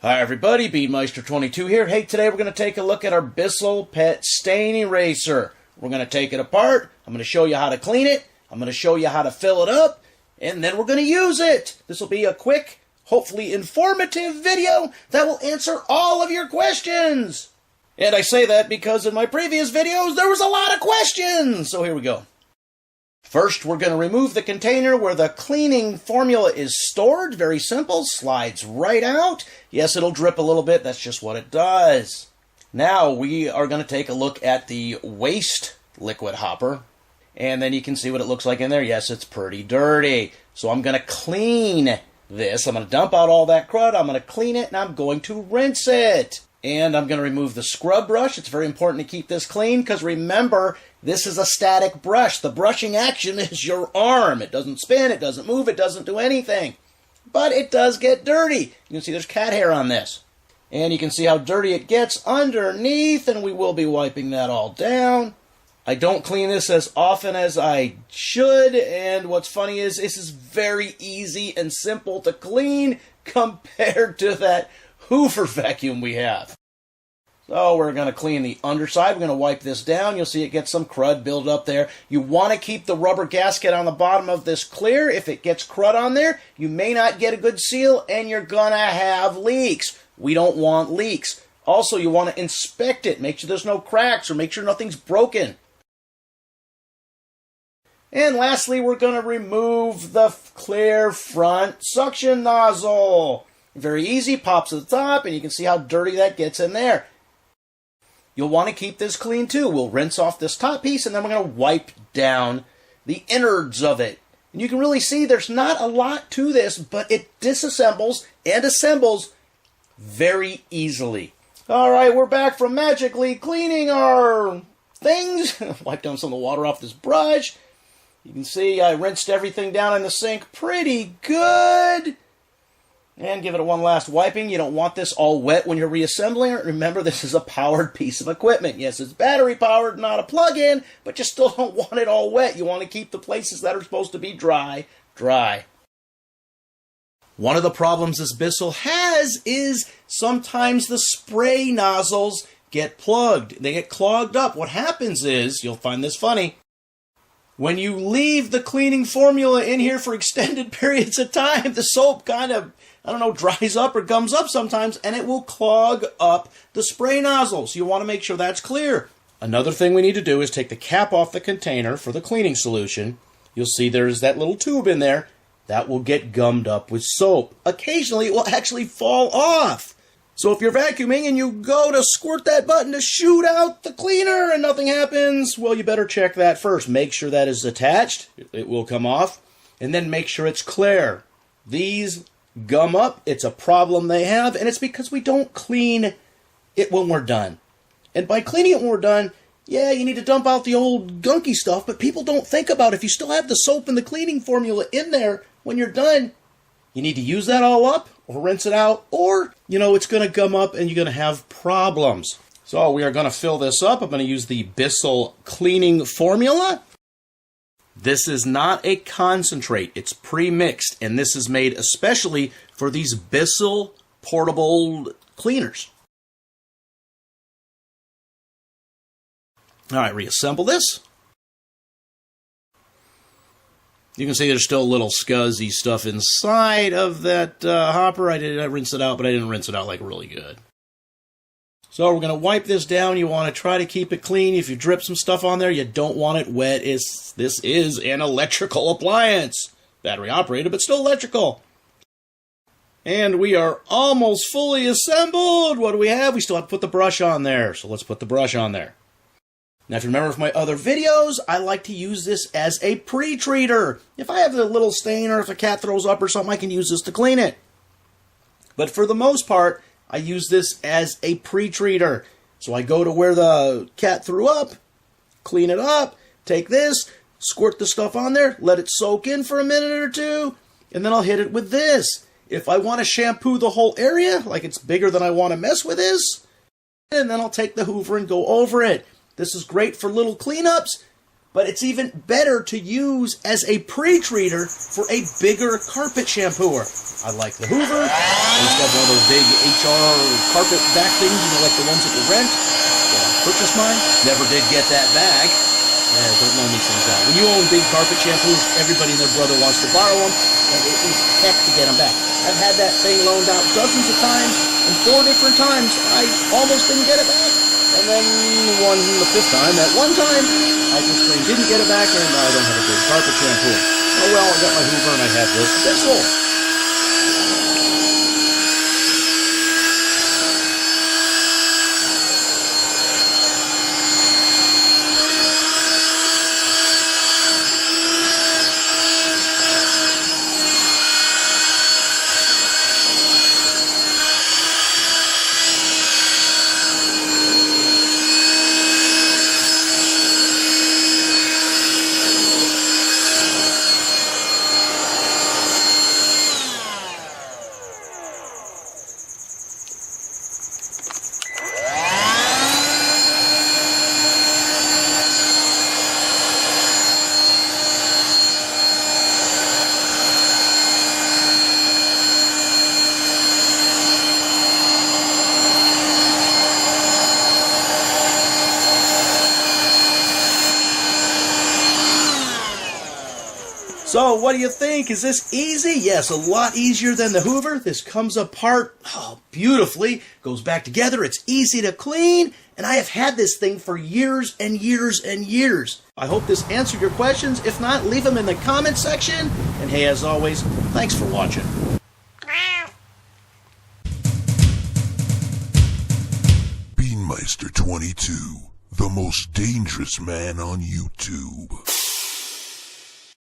Hi everybody, Beadmeister22 here. Hey, today we're going to take a look at our BISSELL Pet Stain Eraser. We're going to take it apart. I'm going to show you how to clean it. I'm going to show you how to fill it up. And then we're going to use it. This will be a quick, hopefully informative video that will answer all of your questions. And I say that because in my previous videos there was a lot of questions. So here we go. First, we're going to remove the container where the cleaning formula is stored. Very simple. Slides right out. Yes, it'll drip a little bit. That's just what it does. Now, we are going to take a look at the waste liquid hopper. And then you can see what it looks like in there. Yes, it's pretty dirty. So I'm going to clean this. I'm going to dump out all that crud. I'm going to clean it, and I'm going to rinse it. And I'm going to remove the scrub brush. It's very important to keep this clean because remember, this is a static brush. The brushing action is your arm. It doesn't spin, it doesn't move, it doesn't do anything. But it does get dirty. You can see there's cat hair on this. And you can see how dirty it gets underneath, and we will be wiping that all down. I don't clean this as often as I should, and what's funny is this is very easy and simple to clean compared to that Hoover vacuum we have. So we're going to clean the underside. We're going to wipe this down. You'll see it gets some crud built up there. You want to keep the rubber gasket on the bottom of this clear. If it gets crud on there, you may not get a good seal and you're going to have leaks. We don't want leaks. Also, you want to inspect it. Make sure there's no cracks or make sure nothing's broken. And lastly, we're going to remove the clear front suction nozzle. Very easy, pops at the top, and you can see how dirty that gets in there. You'll want to keep this clean too. We'll rinse off this top piece, and then we're going to wipe down the innards of it. And you can really see there's not a lot to this, but it disassembles and assembles very easily. All right, we're back from magically cleaning our things. Wipe down some of the water off this brush. You can see I rinsed everything down in the sink pretty good. And give it a one last wiping. You don't want this all wet when you're reassembling it. Remember, this is a powered piece of equipment. Yes, it's battery powered, not a plug-in, but you still don't want it all wet. You want to keep the places that are supposed to be dry, dry. One of the problems this BISSELL has is sometimes the spray nozzles get plugged. They get clogged up. What happens is, you'll find this funny, when you leave the cleaning formula in here for extended periods of time, the soap kind of, dries up or gums up sometimes, and it will clog up the spray nozzles. You want to make sure that's clear. Another thing we need to do is take the cap off the container for the cleaning solution. You'll see there's that little tube in there. That will get gummed up with soap. Occasionally, it will actually fall off. So if you're vacuuming and you go to squirt that button to shoot out the cleaner and nothing happens, well, you better check that first. Make sure that is attached. It will come off. And then make sure it's clear. These gum up. It's a problem they have, and it's because we don't clean it when we're done. And by cleaning it when we're done, yeah, you need to dump out the old gunky stuff, but people don't think about if you still have the soap and the cleaning formula in there when you're done, you need to use that all up or rinse it out, or, it's going to gum up and you're going to have problems. So we are going to fill this up. I'm going to use the BISSELL cleaning formula. This is not a concentrate. It's pre-mixed, and this is made especially for these BISSELL portable cleaners. All right, reassemble this. You can see there's still a little scuzzy stuff inside of that hopper. I rinsed it out, but I didn't rinse it out like really good. So we're going to wipe this down. You want to try to keep it clean. If you drip some stuff on there, you don't want it wet. This is an electrical appliance. Battery operated, but still electrical. And we are almost fully assembled. What do we have? We still have to put the brush on there. So let's put the brush on there. Now, if you remember from my other videos, I like to use this as a pre-treater. If I have a little stain or if a cat throws up or something, I can use this to clean it. But for the most part, I use this as a pre-treater. So I go to where the cat threw up, clean it up, take this, squirt the stuff on there, let it soak in for a minute or two, and then I'll hit it with this. If I want to shampoo the whole area, like it's bigger than I want to mess with this, and then I'll take the Hoover and go over it. This is great for little cleanups, but it's even better to use as a pre-treater for a bigger carpet shampooer. I like the Hoover. I used to have one of those big HR carpet vac things, like the ones that you rent. Well, I purchased mine. Never did get that back. Don't loan these things out. When you own big carpet shampoos, everybody and their brother wants to borrow them, and it is heck to get them back. I've had that thing loaned out dozens of times, and 4 different times I almost didn't get it back. And then the 5th time, that one time, I just plain didn't get it back, and I don't have a good carpet shampoo. Oh well, I got my Hoover and I have this BISSELL. So, what do you think? Is this easy? Yes, a lot easier than the Hoover. This comes apart beautifully, goes back together, it's easy to clean, and I have had this thing for years and years and years. I hope this answered your questions. If not, leave them in the comment section. And hey, as always, thanks for watching. Beanmeister 22, the most dangerous man on YouTube.